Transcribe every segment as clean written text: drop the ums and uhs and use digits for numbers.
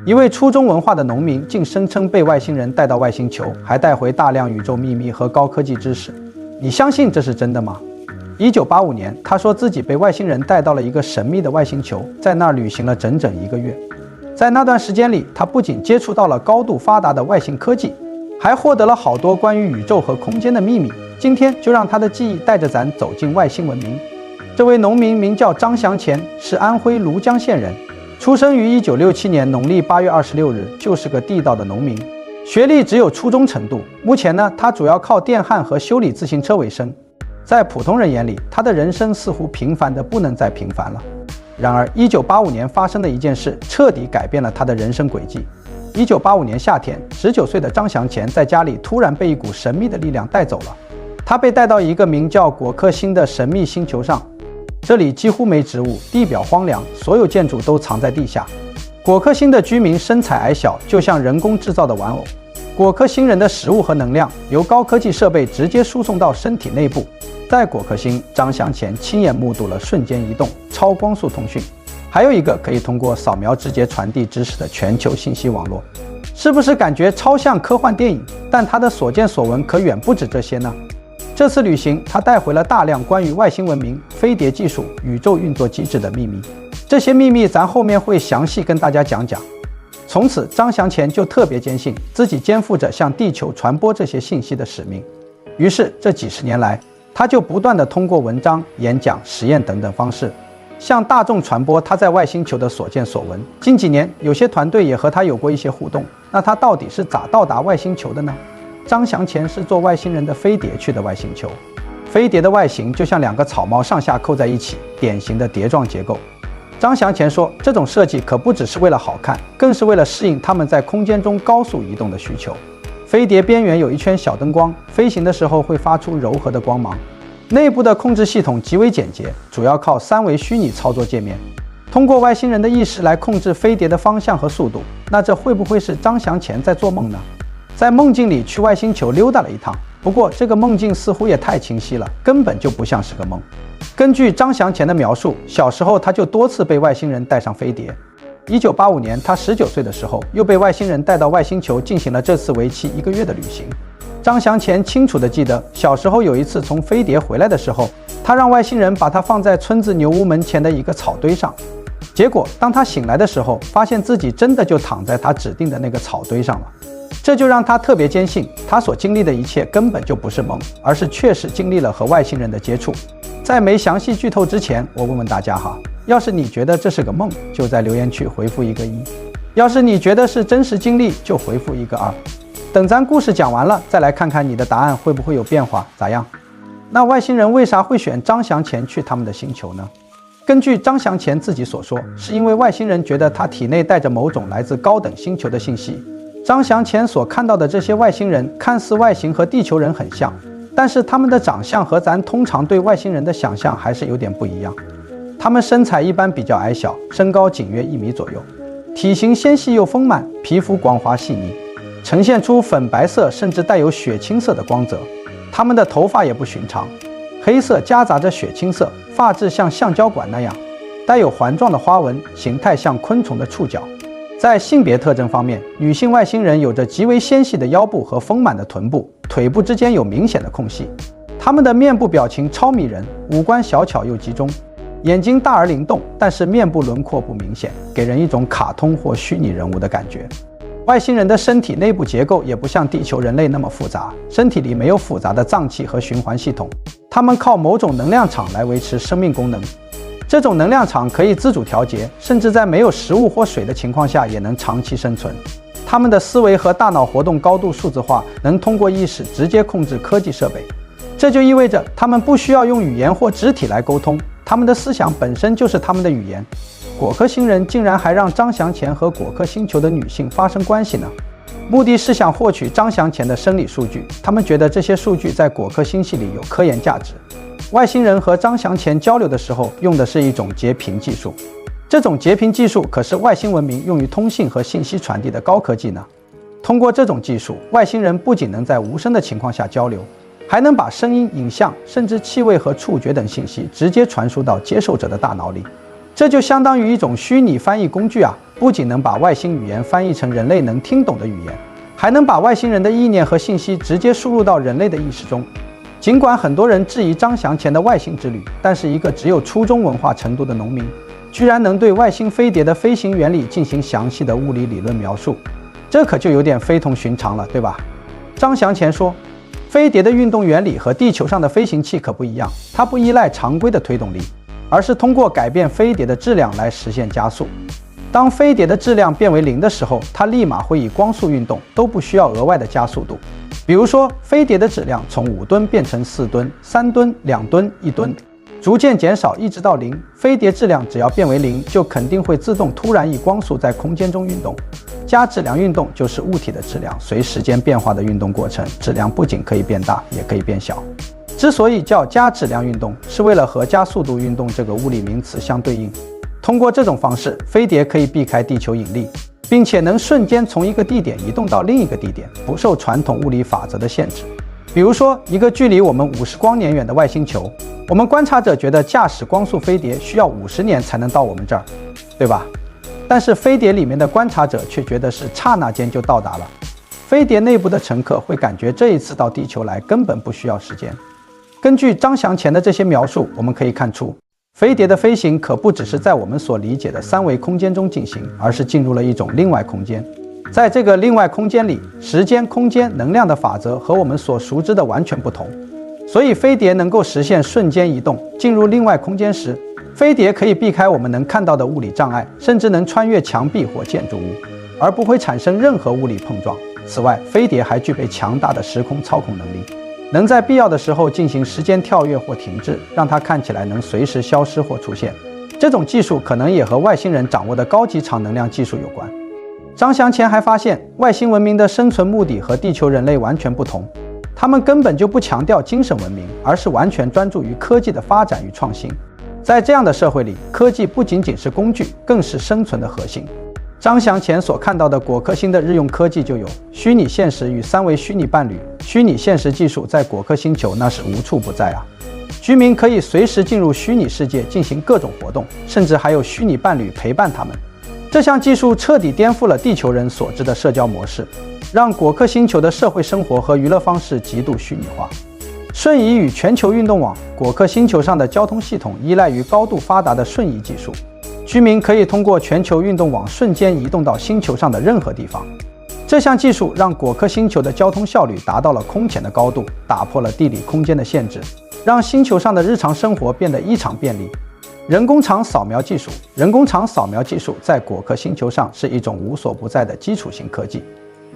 一位初中文化的农民竟声称被外星人带到外星球，还带回大量宇宙秘密和高科技知识。你相信这是真的吗？1985年，他说自己被外星人带到了一个神秘的外星球，在那儿旅行了整整1个月。在那段时间里，他不仅接触到了高度发达的外星科技，还获得了好多关于宇宙和空间的秘密。今天就让他的记忆带着咱走进外星文明。这位农民名叫张祥前，是安徽庐江县人，出生于1967年农历8月26日，就是个地道的农民，学历只有初中程度。目前呢，他主要靠电焊和修理自行车为生。在普通人眼里，他的人生似乎平凡的不能再平凡了。然而1985年发生的一件事彻底改变了他的人生轨迹。1985年夏天，19岁的张祥前在家里突然被一股神秘的力量带走了。他被带到一个名叫果克星的神秘星球上，这里几乎没植物，地表荒凉，所有建筑都藏在地下。果克星的居民身材矮小，就像人工制造的玩偶。果克星人的食物和能量由高科技设备直接输送到身体内部。在果克星，张祥前亲眼目睹了瞬间移动、超光速通讯，还有一个可以通过扫描直接传递知识的全球信息网络。是不是感觉超像科幻电影？但他的所见所闻可远不止这些呢。这次旅行，他带回了大量关于外星文明、飞碟技术、宇宙运作机制的秘密。这些秘密咱后面会详细跟大家讲讲。从此，张祥前就特别坚信自己肩负着向地球传播这些信息的使命。于是，这几十年来，他就不断地通过文章、演讲、实验等等方式，向大众传播他在外星球的所见所闻。近几年，有些团队也和他有过一些互动。那他到底是咋到达外星球的呢？张祥前是坐外星人的飞碟去的外星球。飞碟的外形就像2个草帽上下扣在一起，典型的碟状结构。张祥前说，这种设计可不只是为了好看，更是为了适应他们在空间中高速移动的需求。飞碟边缘有一圈小灯光，飞行的时候会发出柔和的光芒。内部的控制系统极为简洁，主要靠3维虚拟操作界面，通过外星人的意识来控制飞碟的方向和速度。那这会不会是张祥前在做梦呢？在梦境里去外星球溜达了一趟，不过这个梦境似乎也太清晰了，根本就不像是个梦。根据张祥前的描述，小时候他就多次被外星人带上飞碟。1985年，他19岁的时候，又被外星人带到外星球进行了这次为期1个月的旅行。张祥前清楚地记得，小时候有一次从飞碟回来的时候，他让外星人把他放在村子牛屋门前的一个草堆上。结果当他醒来的时候，发现自己真的就躺在他指定的那个草堆上了。这就让他特别坚信，他所经历的一切根本就不是梦，而是确实经历了和外星人的接触。在没详细剧透之前，我问问大家哈，要是你觉得这是个梦，就在留言区回复一个1；要是你觉得是真实经历，就回复一个2。等咱故事讲完了，再来看看你的答案会不会有变化，咋样？那外星人为啥会选张祥前去他们的星球呢？根据张祥前自己所说，是因为外星人觉得他体内带着某种来自高等星球的信息。张祥前所看到的这些外星人看似外形和地球人很像，但是他们的长相和咱通常对外星人的想象还是有点不一样。他们身材一般比较矮小，身高仅约1米左右，体型纤细又丰满，皮肤光滑细腻，呈现出粉白色甚至带有血青色的光泽。他们的头发也不寻常，黑色夹杂着血青色，发质像橡胶管那样，带有环状的花纹，形态像昆虫的触角。在性别特征方面，女性外星人有着极为纤细的腰部和丰满的臀部，腿部之间有明显的空隙。她们的面部表情超迷人，五官小巧又集中，眼睛大而灵动，但是面部轮廓不明显，给人一种卡通或虚拟人物的感觉。外星人的身体内部结构也不像地球人类那么复杂，身体里没有复杂的脏器和循环系统，他们靠某种能量场来维持生命功能。这种能量场可以自主调节，甚至在没有食物或水的情况下也能长期生存。他们的思维和大脑活动高度数字化，能通过意识直接控制科技设备。这就意味着他们不需要用语言或肢体来沟通，他们的思想本身就是他们的语言。果克星人竟然还让张祥前和果克星球的女性发生关系呢？目的是想获取张祥前的生理数据，他们觉得这些数据在果克星系里有科研价值。外星人和张祥前交流的时候用的是一种截屏技术，这种截屏技术可是外星文明用于通信和信息传递的高科技呢。通过这种技术，外星人不仅能在无声的情况下交流，还能把声音、影像，甚至气味和触觉等信息直接传输到接受者的大脑里。这就相当于一种虚拟翻译工具啊，不仅能把外星语言翻译成人类能听懂的语言，还能把外星人的意念和信息直接输入到人类的意识中。尽管很多人质疑张祥前的外星之旅，但是一个只有初中文化程度的农民，居然能对外星飞碟的飞行原理进行详细的物理理论描述，这可就有点非同寻常了，对吧？张祥前说，飞碟的运动原理和地球上的飞行器可不一样，它不依赖常规的推动力，而是通过改变飞碟的质量来实现加速。当飞碟的质量变为0的时候，它立马会以光速运动，都不需要额外的加速度。比如说，飞碟的质量从5吨变成4吨、3吨、2吨、1吨，逐渐减少，一直到0。飞碟质量只要变为0，就肯定会自动突然以光速在空间中运动。加质量运动就是物体的质量随时间变化的运动过程，质量不仅可以变大，也可以变小。之所以叫加质量运动，是为了和加速度运动这个物理名词相对应。通过这种方式，飞碟可以避开地球引力，并且能瞬间从一个地点移动到另一个地点，不受传统物理法则的限制。比如说，一个距离我们50光年远的外星球，我们观察者觉得驾驶光速飞碟需要50年才能到我们这儿，对吧？但是飞碟里面的观察者却觉得是刹那间就到达了。飞碟内部的乘客会感觉这一次到地球来根本不需要时间。根据张祥前的这些描述，我们可以看出，飞碟的飞行可不只是在我们所理解的3维空间中进行，而是进入了一种另外空间。在这个另外空间里，时间、空间、能量的法则和我们所熟知的完全不同。所以飞碟能够实现瞬间移动，进入另外空间时，飞碟可以避开我们能看到的物理障碍，甚至能穿越墙壁或建筑物，而不会产生任何物理碰撞。此外，飞碟还具备强大的时空操控能力，能在必要的时候进行时间跳跃或停滞，让它看起来能随时消失或出现。这种技术可能也和外星人掌握的高级场能量技术有关。张祥前还发现，外星文明的生存目的和地球人类完全不同，他们根本就不强调精神文明，而是完全专注于科技的发展与创新。在这样的社会里，科技不仅仅是工具，更是生存的核心。张祥前所看到的果壳星的日用科技就有虚拟现实与3维虚拟伴侣。虚拟现实技术在果壳星球那是无处不在啊！居民可以随时进入虚拟世界进行各种活动，甚至还有虚拟伴侣陪伴他们。这项技术彻底颠覆了地球人所知的社交模式，让果壳星球的社会生活和娱乐方式极度虚拟化。瞬移与全球运动网，果壳星球上的交通系统依赖于高度发达的瞬移技术，居民可以通过全球运动网瞬间移动到星球上的任何地方。这项技术让果壳星球的交通效率达到了空前的高度，打破了地理空间的限制，让星球上的日常生活变得异常便利。人工肠扫描技术在果壳星球上是一种无所不在的基础性科技。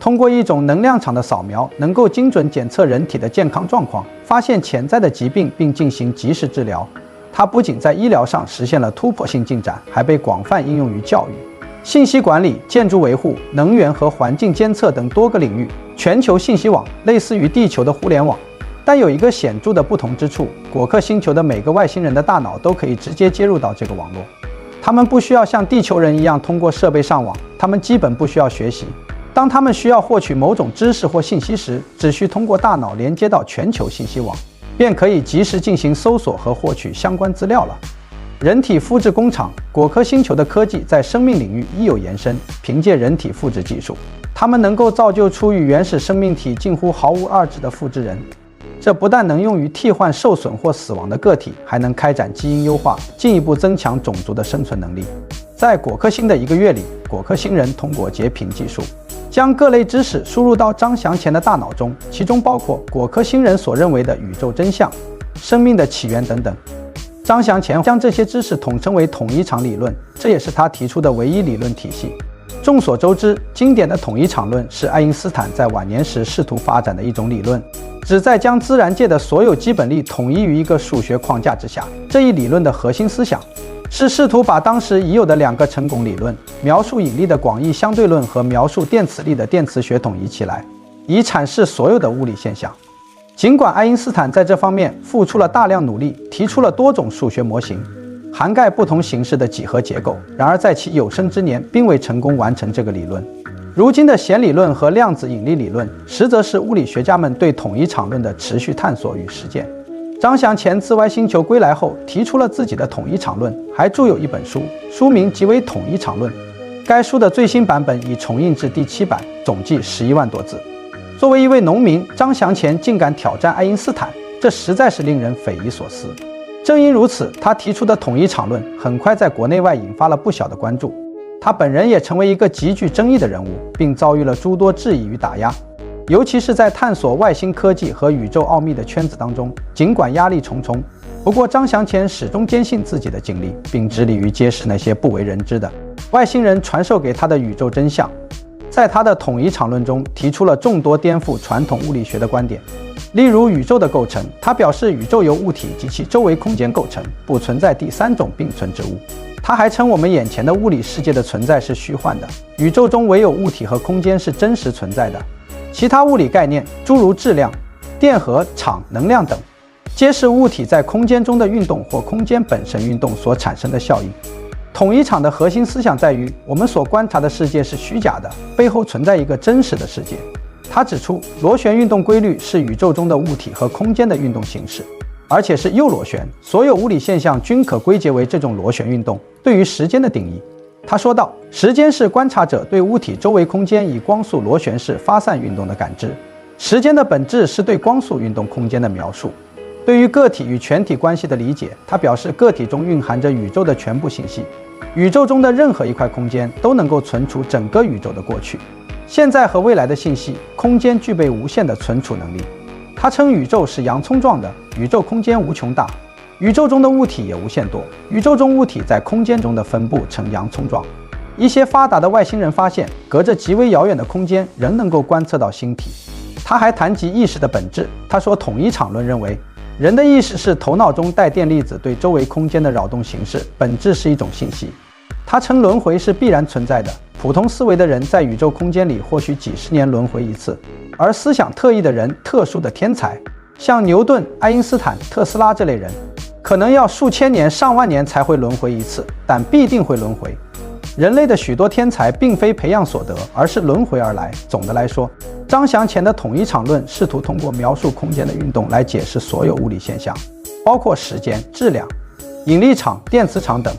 通过一种能量场的扫描，能够精准检测人体的健康状况，发现潜在的疾病并进行及时治疗。它不仅在医疗上实现了突破性进展，还被广泛应用于教育、信息管理、建筑维护、能源和环境监测等多个领域。全球信息网类似于地球的互联网，但有一个显著的不同之处，果壳星球的每个外星人的大脑都可以直接接入到这个网络。他们不需要像地球人一样通过设备上网，他们基本不需要学习。当他们需要获取某种知识或信息时，只需通过大脑连接到全球信息网，便可以及时进行搜索和获取相关资料了。人体复制工厂，果壳星球的科技在生命领域亦有延伸。凭借人体复制技术，他们能够造就出与原始生命体近乎毫无二致的复制人。这不但能用于替换受损或死亡的个体，还能开展基因优化，进一步增强种族的生存能力。在果壳星的1个月里，果壳星人通过截屏技术，将各类知识输入到张祥前的大脑中，其中包括果壳星人所认为的宇宙真相、生命的起源等等。张祥前将这些知识统称为统一场理论，这也是他提出的唯一理论体系。众所周知，经典的统一场论是爱因斯坦在晚年时试图发展的一种理论，旨在将自然界的所有基本力统一于一个数学框架之下。这一理论的核心思想是试图把当时已有的2个成功理论，描述引力的广义相对论和描述电磁力的电磁学统一起来，以阐释所有的物理现象。尽管爱因斯坦在这方面付出了大量努力，提出了多种数学模型，涵盖不同形式的几何结构，然而在其有生之年并未成功完成这个理论。如今的弦理论和量子引力理论，实则是物理学家们对统一场论的持续探索与实践。张祥前自外星球归来后，提出了自己的统一场论，还著有一本书，书名即为《统一场论》。该书的最新版本已重印至第7版，总计11万多字。作为一位农民，张祥前竟敢挑战爱因斯坦，这实在是令人匪夷所思。正因如此，他提出的统一场论很快在国内外引发了不小的关注。他本人也成为一个极具争议的人物，并遭遇了诸多质疑与打压。尤其是在探索外星科技和宇宙奥秘的圈子当中，尽管压力重重，不过张祥前始终坚信自己的经历，并致力于揭示那些不为人知的外星人传授给他的宇宙真相。在他的统一场论中，提出了众多颠覆传统物理学的观点。例如宇宙的构成，他表示宇宙由物体及其周围空间构成，不存在第三种并存之物。他还称我们眼前的物理世界的存在是虚幻的，宇宙中唯有物体和空间是真实存在的。其他物理概念，诸如质量、电荷、场、能量等，皆是物体在空间中的运动或空间本身运动所产生的效应。统一场的核心思想在于，我们所观察的世界是虚假的，背后存在一个真实的世界。他指出，螺旋运动规律是宇宙中的物体和空间的运动形式，而且是右螺旋，所有物理现象均可归结为这种螺旋运动。对于时间的定义，他说道，时间是观察者对物体周围空间以光速螺旋式发散运动的感知。时间的本质是对光速运动空间的描述。对于个体与全体关系的理解，他表示个体中蕴含着宇宙的全部信息，宇宙中的任何一块空间都能够存储整个宇宙的过去、现在和未来的信息，空间具备无限的存储能力。他称宇宙是洋葱状的，宇宙空间无穷大，宇宙中的物体也无限多，宇宙中物体在空间中的分布呈洋葱状。一些发达的外星人发现，隔着极为遥远的空间仍能够观测到星体。他还谈及意识的本质，他说统一场论认为，人的意识是头脑中带电粒子对周围空间的扰动形式，本质是一种信息。他称轮回是必然存在的，普通思维的人在宇宙空间里或许几十年轮回一次，而思想特异的人、特殊的天才，像牛顿、爱因斯坦、特斯拉这类人，可能要数千年、上万年才会轮回一次，但必定会轮回。人类的许多天才并非培养所得，而是轮回而来。总的来说，张祥前的统一场论试图通过描述空间的运动来解释所有物理现象，包括时间、质量、引力场、电磁场等，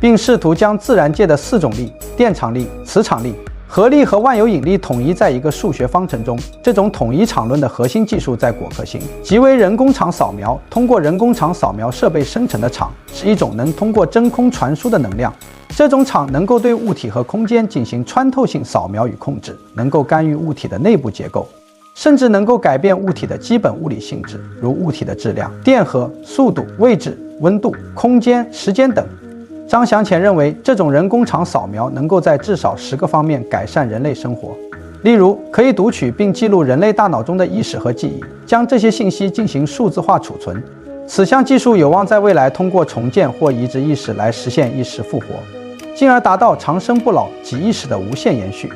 并试图将自然界的4种力——电场力、磁场力、合力和万有引力统一在一个数学方程中。这种统一场论的核心技术在果壳星，即为人工场扫描。通过人工场扫描设备生成的场，是一种能通过真空传输的能量。这种场能够对物体和空间进行穿透性扫描与控制，能够干预物体的内部结构，甚至能够改变物体的基本物理性质，如物体的质量、电荷、速度、位置、温度、空间、时间等。张祥前认为，这种人工场扫描能够在至少10个方面改善人类生活。例如，可以读取并记录人类大脑中的意识和记忆，将这些信息进行数字化储存。此项技术有望在未来通过重建或移植意识来实现意识复活，进而达到长生不老及意识的无限延续。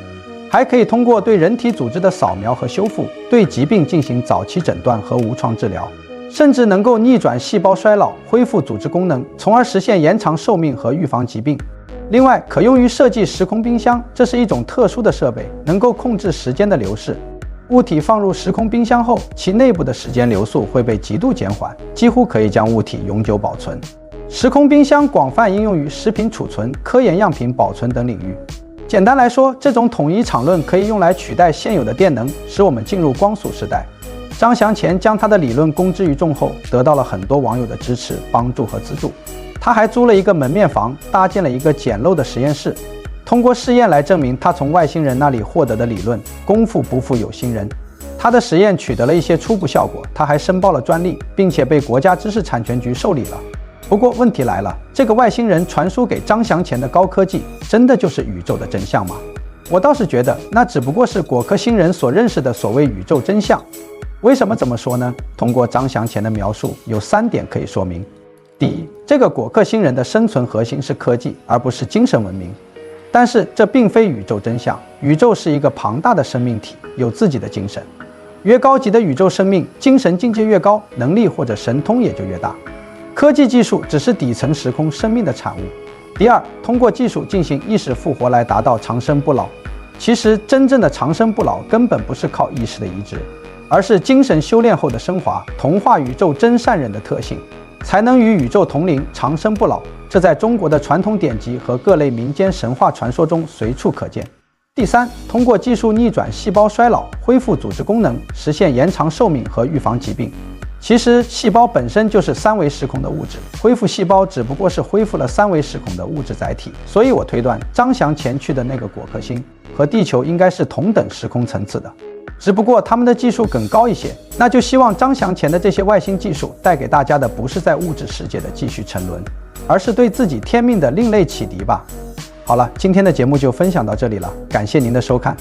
还可以通过对人体组织的扫描和修复，对疾病进行早期诊断和无创治疗，甚至能够逆转细胞衰老，恢复组织功能，从而实现延长寿命和预防疾病。另外，可用于设计时空冰箱，这是一种特殊的设备，能够控制时间的流逝。物体放入时空冰箱后，其内部的时间流速会被极度减缓，几乎可以将物体永久保存。时空冰箱广泛应用于食品储存、科研样品保存等领域。简单来说，这种统一场论可以用来取代现有的电能，使我们进入光速时代。张祥前将他的理论公之于众后，得到了很多网友的支持、帮助和资助。他还租了一个门面房，搭建了一个简陋的实验室，通过试验来证明他从外星人那里获得的理论功夫不负有心人。他的实验取得了一些初步效果，他还申报了专利，并且被国家知识产权局受理了。不过问题来了，这个外星人传输给张祥前的高科技，真的就是宇宙的真相吗？我倒是觉得，那只不过是果壳星人所认识的所谓宇宙真相。为什么这么说呢？通过张祥前的描述，有3点可以说明。第一，这个果壳星人的生存核心是科技，而不是精神文明。但是这并非宇宙真相，宇宙是一个庞大的生命体，有自己的精神。越高级的宇宙生命，精神境界越高，能力或者神通也就越大。科技技术只是底层时空生命的产物。第二，通过技术进行意识复活来达到长生不老。其实真正的长生不老根本不是靠意识的移植，而是精神修炼后的升华，同化宇宙真善忍的特性。才能与宇宙同龄，长生不老。这在中国的传统典籍和各类民间神话传说中随处可见。第三，通过技术逆转细胞衰老，恢复组织功能，实现延长寿命和预防疾病。其实，细胞本身就是三维时空的物质，恢复细胞只不过是恢复了三维时空的物质载体。所以我推断，张翔前去的那个果壳星和地球应该是同等时空层次的，只不过他们的技术更高一些。那就希望张翔前的这些外星技术带给大家的不是在物质世界的继续沉沦，而是对自己天命的另类启迪吧。好了，今天的节目就分享到这里了，感谢您的收看。